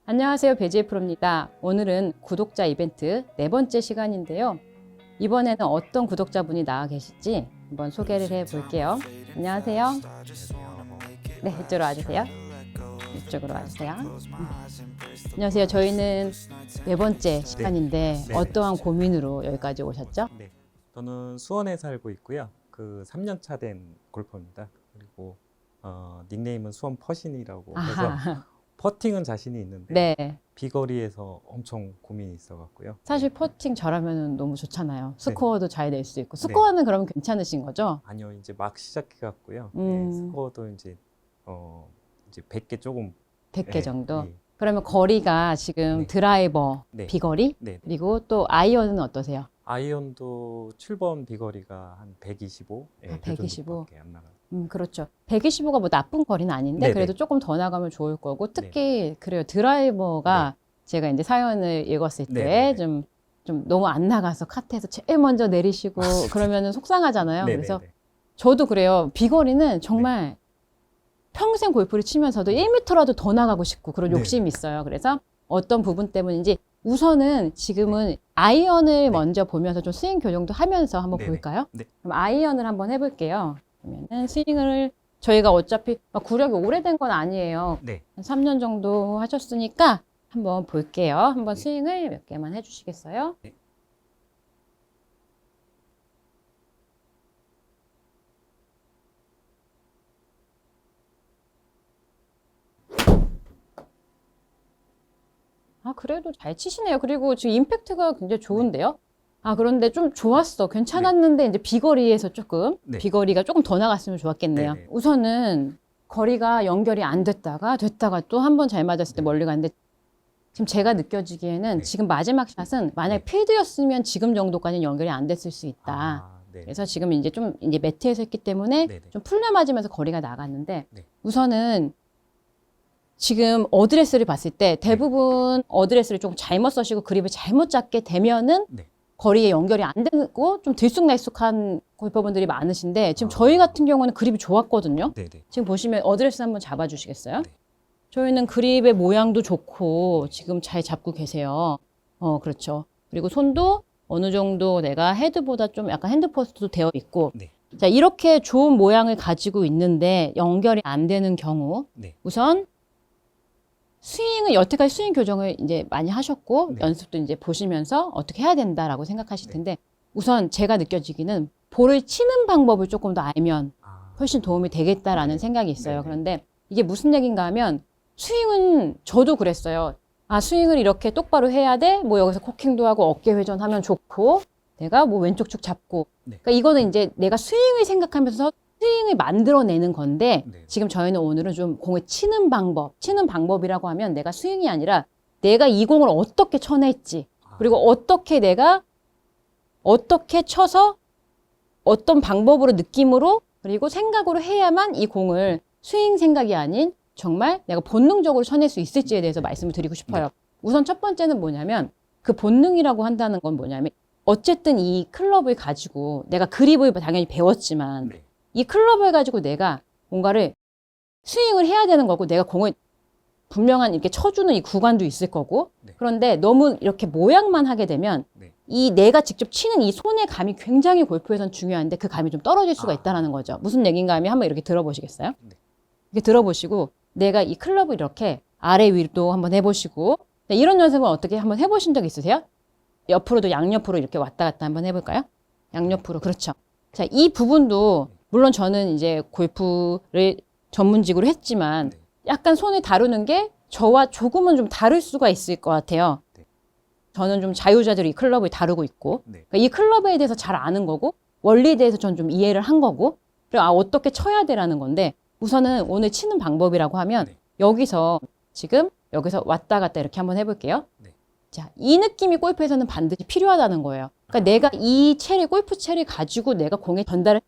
안녕하세요. 배지혜 프로입니다. 오늘은 구독자 이벤트 네 번째 시간인데요. 이번에는 어떤 구독자분이 나와 계실지 한번 소개를 해 볼게요. 안녕하세요. 네, 이쪽으로 와주세요. 이쪽으로 와주세요. 안녕하세요. 저희는 네 번째 시간인데 네. 어떠한 고민으로 여기까지 오셨죠? 네, 저는 수원에 살고 있고요. 3년 차 된 골퍼입니다. 그리고 닉네임은 수원 퍼신이라고 해서 아하, 퍼팅은 자신이 있는데 네. 비거리에서 엄청 고민이 있어갖고요. 사실 네. 퍼팅 잘하면 너무 좋잖아요. 스코어도 잘 낼 수 있고. 네. 스코어는 그러면 괜찮으신 거죠? 아니요, 이제 막 시작해갖고요. 음. 네, 스코어도 이제 100개 조금 100개 네, 정도? 네. 그러면 거리가 지금 네. 드라이버, 네. 비거리? 네. 그리고 또 아이언은 어떠세요? 아이언도 7번 비거리가 한 125? 아, 125? 밖에 안 나가요. 그렇죠. 125가 뭐 나쁜 거리는 아닌데 네네. 그래도 조금 더 나가면 좋을 거고 특히 그래요. 드라이버가 제가 이제 사연을 읽었을 때 네네네. 좀 너무 안 나가서 카트에서 제일 먼저 내리시고 그러면은 속상하잖아요. 네네네. 그래서 저도 그래요. 비거리는 정말 평생 골프를 치면서도 1m라도 더 나가고 싶고 그런 네. 욕심이 있어요. 그래서 어떤 부분 때문인지 우선은 지금은 아이언을 먼저 보면서 좀 스윙 교정도 하면서 한번 네네. 볼까요? 네. 그럼 아이언을 한번 해볼게요. 그러면은 스윙을 저희가 어차피 막 구력이 오래된 건 아니에요. 네. 한 3년 정도 하셨으니까 한번 볼게요. 한번 네. 스윙을 몇 개만 해주시겠어요? 네. 아, 그래도 잘 치시네요. 그리고 지금 임팩트가 굉장히 좋은데요? 아, 그런데 좀 좋았어. 괜찮았는데 이제 비거리에서 조금, 네. 비거리가 조금 더 나갔으면 좋았겠네요. 네네. 우선은 거리가 연결이 안 됐다가 또 한 번 잘 맞았을 때 멀리 갔는데 지금 제가 느껴지기에는 네. 지금 마지막 샷은 만약에 네. 필드였으면 지금 정도까지는 연결이 안 됐을 수 있다. 아, 네. 그래서 지금 이제 좀 이제 매트에서 했기 때문에 네네. 좀 풀려 맞으면서 거리가 나갔는데 네. 우선은 지금 어드레스를 봤을 때 대부분 어드레스를 조금 잘못 써시고 그립을 잘못 잡게 되면은 네. 거리에 연결이 안 되고 좀 들쑥날쑥한 골퍼분들이 많으신데 지금 아. 저희 같은 경우는 그립이 좋았거든요. 네네. 지금 보시면 어드레스 한번 잡아주시겠어요? 네. 저희는 그립의 모양도 좋고 지금 잘 잡고 계세요. 그렇죠. 그리고 손도 어느 정도 내가 헤드보다 좀 약간 핸드포스트도 되어 있고 네. 자, 이렇게 좋은 모양을 가지고 있는데 연결이 안 되는 경우 네. 우선 스윙을 여태까지 스윙 교정을 이제 많이 하셨고 네. 연습도 이제 보시면서 어떻게 해야 된다라고 생각하실 네. 텐데 우선 제가 느껴지기는 볼을 치는 방법을 조금 더 알면 아, 훨씬 도움이 되겠다라는 네. 생각이 있어요. 네네. 그런데 이게 무슨 얘기인가 하면 스윙은 저도 그랬어요. 아, 스윙을 이렇게 똑바로 해야 돼? 뭐 여기서 코킹도 하고 어깨 회전하면 좋고 내가 뭐 왼쪽 쭉 잡고 네. 그러니까 이거는 이제 내가 스윙을 생각하면서 스윙을 만들어내는 건데 네. 지금 저희는 오늘은 좀 공을 치는 방법이라고 하면 내가 스윙이 아니라 내가 이 공을 어떻게 쳐낼지 그리고 어떻게 내가 어떻게 쳐서 어떤 방법으로 느낌으로 그리고 생각으로 해야만 이 공을 스윙 생각이 아닌 정말 내가 본능적으로 쳐낼 수 있을지에 대해서 말씀을 드리고 싶어요. 우선 첫 번째는 뭐냐면 그 본능이라고 한다는 건 뭐냐면 어쨌든 이 클럽을 가지고 내가 그립을 당연히 배웠지만 네. 이 클럽을 가지고 내가 뭔가를 스윙을 해야 되는 거고 내가 공을 분명한 이렇게 쳐주는 이 구간도 있을 거고 네. 그런데 너무 이렇게 모양만 하게 되면 네. 이 내가 직접 치는 이 손의 감이 굉장히 골프에선 중요한데 그 감이 좀 떨어질 수가 아. 있다는 거죠. 무슨 얘기인가 하면 한번 이렇게 들어보시겠어요? 네. 이렇게 들어보시고 내가 이 클럽을 이렇게 아래 위로 한번 해보시고 네, 이런 연습은 어떻게 한번 해보신 적 있으세요? 옆으로도 양옆으로 이렇게 왔다 갔다 한번 해볼까요? 양옆으로 그렇죠. 자, 이 부분도 물론 저는 이제 골프를 전문직으로 했지만 네. 약간 손을 다루는 게 저와 조금은 좀 다를 수가 있을 것 같아요. 네. 저는 좀 자유자재로 이 클럽을 다루고 있고 네. 그러니까 이 클럽에 대해서 잘 아는 거고 원리에 대해서 저는 좀 이해를 한 거고 그리고 어떻게 쳐야 되라는 건데 우선은 오늘 치는 방법이라고 하면 네. 여기서 지금 여기서 왔다 갔다 이렇게 한번 해볼게요. 네. 자, 이 느낌이 골프에서는 반드시 필요하다는 거예요. 그러니까 내가 이 골프 채를 가지고 내가 공에 전달을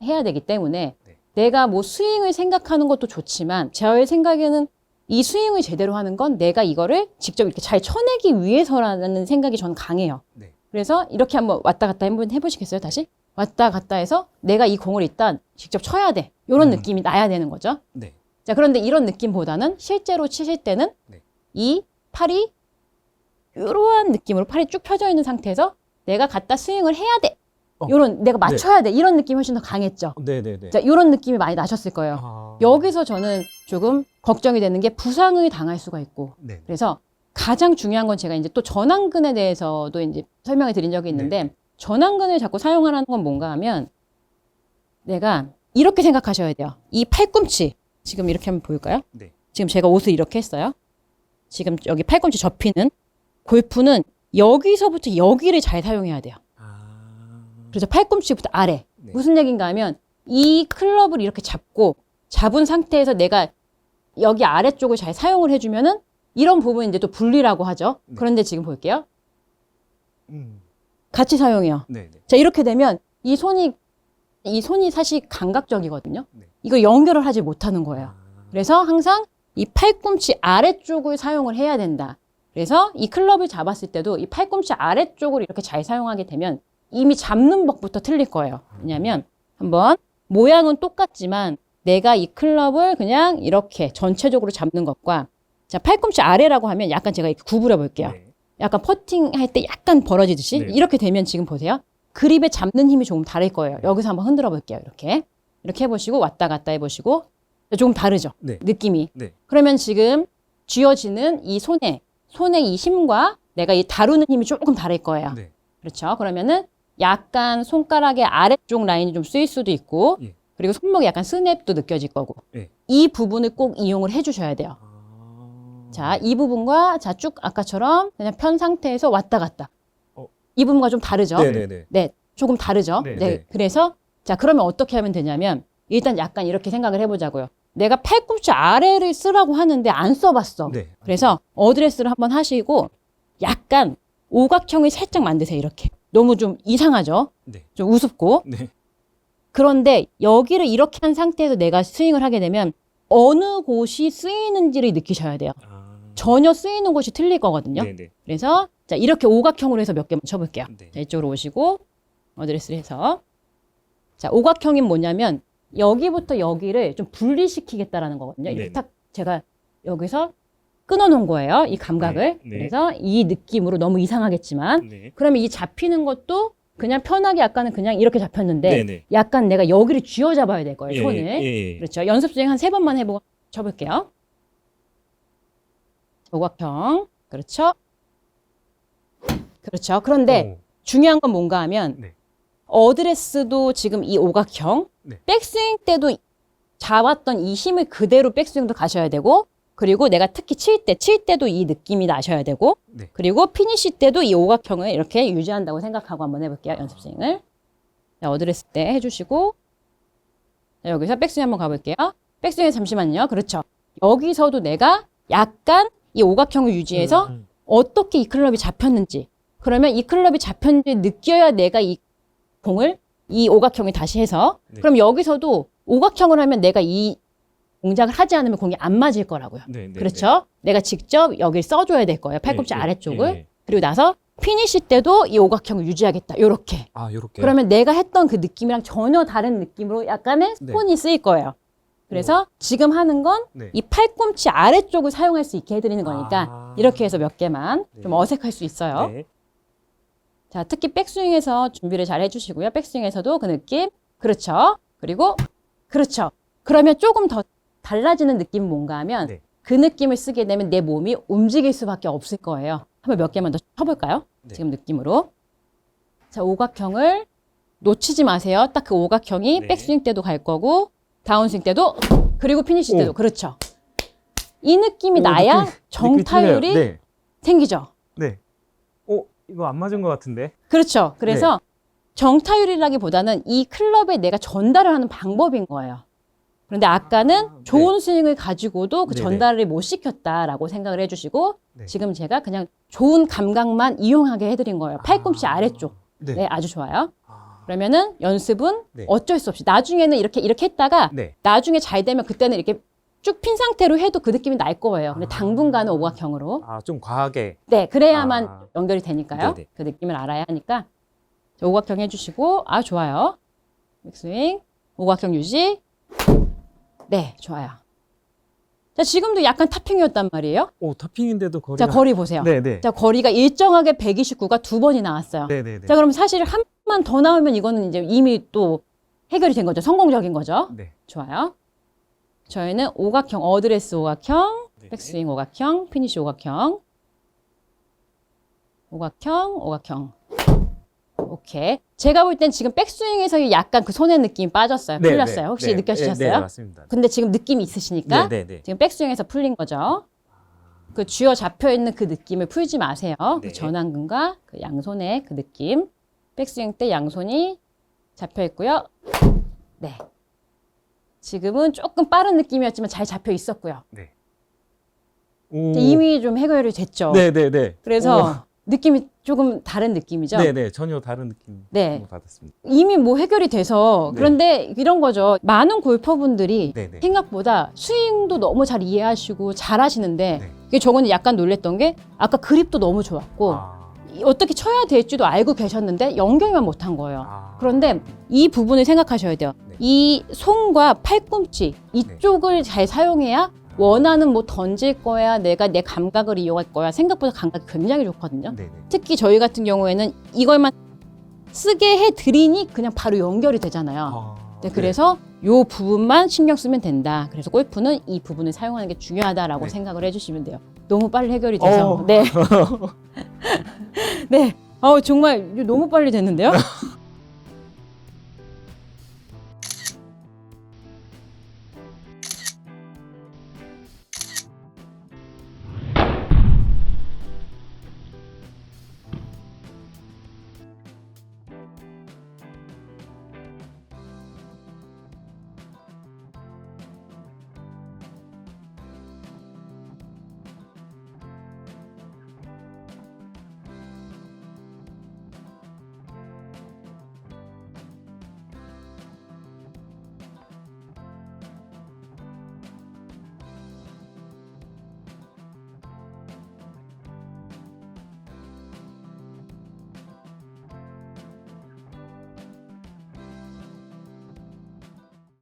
해야 되기 때문에 네. 내가 뭐 스윙을 생각하는 것도 좋지만 저의 생각에는 이 스윙을 제대로 하는 건 내가 이거를 직접 이렇게 잘 쳐내기 위해서라는 생각이 저는 강해요. 네. 그래서 이렇게 한번 왔다 갔다 한번 해보시겠어요? 다시? 왔다 갔다 해서 내가 이 공을 일단 직접 쳐야 돼. 이런 느낌이 나야 되는 거죠. 네. 자, 그런데 이런 느낌보다는 실제로 치실 때는 네. 이 팔이 이러한 느낌으로 팔이 쭉 펴져 있는 상태에서 내가 갖다 스윙을 해야 돼. 요런 내가 맞춰야 돼. 이런 느낌이 훨씬 더 강했죠. 네네네. 자, 이런 느낌이 많이 나셨을 거예요. 아. 여기서 저는 조금 걱정이 되는 게 부상을 당할 수가 있고. 네. 그래서 가장 중요한 건 제가 이제 또 전완근에 대해서도 이제 설명을 드린 적이 있는데 전완근을 자꾸 사용하라는 건 뭔가 하면 내가 이렇게 생각하셔야 돼요. 이 팔꿈치 지금 이렇게 한번 보일까요? 네. 지금 제가 옷을 이렇게 했어요. 지금 여기 팔꿈치 접히는 골프는 여기서부터 여기를 잘 사용해야 돼요. 그래서 팔꿈치부터 아래. 네. 무슨 얘기인가 하면 이 클럽을 이렇게 잡은 상태에서 내가 여기 아래쪽을 잘 사용을 해주면은 이런 부분이 이제 또 분리라고 하죠. 네. 그런데 지금 볼게요. 음. 같이 사용해요. 네네. 자, 이렇게 되면 이 손이 사실 감각적이거든요. 네. 이거 연결을 하지 못하는 거예요. 아. 그래서 항상 이 팔꿈치 아래쪽을 사용을 해야 된다. 그래서 이 클럽을 잡았을 때도 이 팔꿈치 아래쪽을 이렇게 잘 사용하게 되면 이미 잡는 법부터 틀릴 거예요. 왜냐하면 한번 모양은 똑같지만 내가 이 클럽을 그냥 이렇게 전체적으로 잡는 것과 자, 팔꿈치 아래라고 하면 약간 제가 이렇게 구부려 볼게요. 네. 약간 퍼팅 할 때 약간 벌어지듯이 네. 이렇게 되면 지금 보세요. 그립에 잡는 힘이 조금 다를 거예요. 여기서 한번 흔들어 볼게요. 이렇게 해보시고 왔다 갔다 해보시고 조금 다르죠. 네. 느낌이. 네. 그러면 지금 쥐어지는 이 손의 이 힘과 내가 이 다루는 힘이 조금 다를 거예요. 네. 그렇죠. 그러면은 약간 손가락의 아래쪽 라인이 좀 쓰일 수도 있고 예. 그리고 손목에 약간 스냅도 느껴질 거고 예. 이 부분을 꼭 이용을 해주셔야 돼요. 자, 이 부분과 자, 쭉 아까처럼 그냥 편 상태에서 왔다 갔다. 이 부분과 좀 다르죠? 네네네. 네, 조금 다르죠? 네, 네. 네. 그래서 자, 그러면 어떻게 하면 되냐면 일단 약간 이렇게 생각을 해보자고요. 내가 팔꿈치 아래를 쓰라고 하는데 안 써봤어. 네. 그래서 어드레스를 한번 하시고 약간 오각형을 살짝 만드세요. 이렇게. 너무 좀 이상하죠? 네. 좀 우습고. 네. 그런데 여기를 이렇게 한 상태에서 내가 스윙을 하게 되면 어느 곳이 쓰이는지를 느끼셔야 돼요. 전혀 쓰이는 곳이 틀릴 거거든요. 네네. 그래서 자, 이렇게 오각형으로 해서 몇 개만 쳐볼게요. 네. 자, 이쪽으로 오시고 어드레스를 해서 자, 오각형이 뭐냐면 여기부터 여기를 좀 분리시키겠다라는 거거든요. 이렇게 네네. 딱 제가 여기서 끊어놓은 거예요. 이 감각을. 네, 네. 그래서 이 느낌으로 너무 이상하겠지만 네. 그러면 이 잡히는 것도 그냥 편하게 아까는 그냥 이렇게 잡혔는데 네네. 약간 내가 여기를 쥐어잡아야 될 거예요. 예, 손을. 예. 그렇죠. 연습 중에 한 3번만 해보고 쳐볼게요. 오각형. 그렇죠. 그렇죠. 그런데 중요한 건 뭔가 하면 네. 어드레스도 지금 이 오각형, 네. 백스윙 때도 잡았던 이 힘을 그대로 백스윙도 가셔야 되고 그리고 내가 특히 칠 때도 이 느낌이 나셔야 되고 네. 그리고 피니시 때도 이 오각형을 이렇게 유지한다고 생각하고 한번 해볼게요. 연습 스윙을. 자, 어드레스 때 해주시고 자, 여기서 백스윙 한번 가볼게요. 백스윙 잠시만요. 그렇죠. 여기서도 내가 약간 이 오각형을 유지해서 어떻게 이 클럽이 잡혔는지 그러면 이 클럽이 잡혔는지 느껴야 내가 이 공을 이 오각형을 다시 해서 네. 그럼 여기서도 오각형을 하면 내가 이 동작을 하지 않으면 공이 안 맞을 거라고요. 네, 네, 그렇죠? 내가 직접 여기를 써줘야 될 거예요. 팔꿈치 예, 예, 아래쪽을. 예. 그리고 나서 피니시 때도 이 오각형을 유지하겠다. 요렇게. 아, 요렇게. 그러면 내가 했던 그 느낌이랑 전혀 다른 느낌으로 약간의 네. 스폰이 쓰일 거예요. 그래서 지금 하는 건 네. 이 팔꿈치 아래쪽을 사용할 수 있게 해드리는 거니까 아. 이렇게 해서 몇 개만 네. 좀 어색할 수 있어요. 네. 자, 특히 백스윙에서 준비를 잘 해주시고요. 백스윙에서도 그 느낌. 그렇죠. 그리고 그렇죠. 그러면 조금 더 달라지는 느낌은 뭔가 하면 네. 그 느낌을 쓰게 되면 내 몸이 움직일 수밖에 없을 거예요. 한번 몇 개만 더 쳐볼까요? 네. 지금 느낌으로. 자, 오각형을 놓치지 마세요. 딱 그 오각형이 네. 백스윙 때도 갈 거고 다운스윙 때도 그리고 피니시 때도 오. 그렇죠. 이 느낌이 오, 나야 느낌이 정타율이 틀려요. 네. 생기죠. 네. 이거 안 맞은 것 같은데. 그렇죠. 그래서 정타율이라기보다는 이 클럽에 내가 전달을 하는 방법인 거예요. 그런데 아까는 네. 좋은 스윙을 가지고도 그 네네. 전달을 못 시켰다라고 생각을 해주시고 네. 지금 제가 그냥 좋은 감각만 이용하게 해드린 거예요. 팔꿈치 아래쪽. 네. 네, 아주 좋아요. 아. 그러면은 연습은 네. 어쩔 수 없이 나중에는 이렇게 했다가 네. 나중에 잘 되면 그때는 이렇게 쭉 핀 상태로 해도 그 느낌이 날 거예요. 근데 아. 당분간은 오각형으로. 아, 좀 과하게. 네, 그래야만 아. 연결이 되니까요. 네네. 그 느낌을 알아야 하니까. 자, 오각형 해주시고, 아, 좋아요. 백스윙, 오각형 유지. 네, 좋아요. 자, 지금도 약간 탑핑이었단 말이에요. 오, 타핑인데도 거리가. 자, 거리 보세요. 네네. 자, 거리가 일정하게 129가 두 번이 나왔어요. 네네네. 자, 그럼 사실 한 번만 더 나오면 이거는 이제 이미 또 해결이 된 거죠. 성공적인 거죠. 네. 좋아요. 저희는 오각형, 어드레스 오각형, 네. 백스윙 오각형, 피니시 오각형, 오각형, 오각형. 오케이. 제가 볼 땐 지금 백스윙에서 약간 그 손의 느낌이 빠졌어요. 네, 풀렸어요. 네. 혹시 네. 느껴지셨어요? 네, 맞습니다. 근데 지금 느낌이 있으시니까 네네네. 지금 백스윙에서 풀린 거죠. 그 쥐어 잡혀 있는 그 느낌을 풀지 마세요. 네. 그 전완근과 그 양손의 그 느낌. 백스윙 때 양손이 잡혀 있고요. 네. 지금은 조금 빠른 느낌이었지만 잘 잡혀 있었고요. 네. 이미 좀 해결이 됐죠. 네네네. 그래서 느낌이 조금 다른 느낌이죠. 네네. 전혀 다른 느낌 네. 받았습니다. 이미 뭐 해결이 돼서 네. 그런데 이런 거죠. 많은 골퍼분들이 네네. 생각보다 스윙도 너무 잘 이해하시고 잘 하시는데 네. 이게 저거는 약간 놀랬던 게 아까 그립도 너무 좋았고 아. 어떻게 쳐야 될지도 알고 계셨는데 연결만 못한 거예요. 아. 그런데 이 부분을 생각하셔야 돼요. 네. 이 손과 팔꿈치 이쪽을 잘 사용해야 원하는 뭐 던질 거야, 내가 내 감각을 이용할 거야. 생각보다 감각이 굉장히 좋거든요. 네네. 특히 저희 같은 경우에는 이걸만 쓰게 해드리니 그냥 바로 연결이 되잖아요. 아. 네, 그래서 요 부분만 신경 쓰면 된다. 그래서 골프는 이 부분을 사용하는 게 중요하다라고 네. 생각을 해주시면 돼요. 너무 빨리 해결이 돼서. 어. 네. 네. 정말 너무 빨리 됐는데요?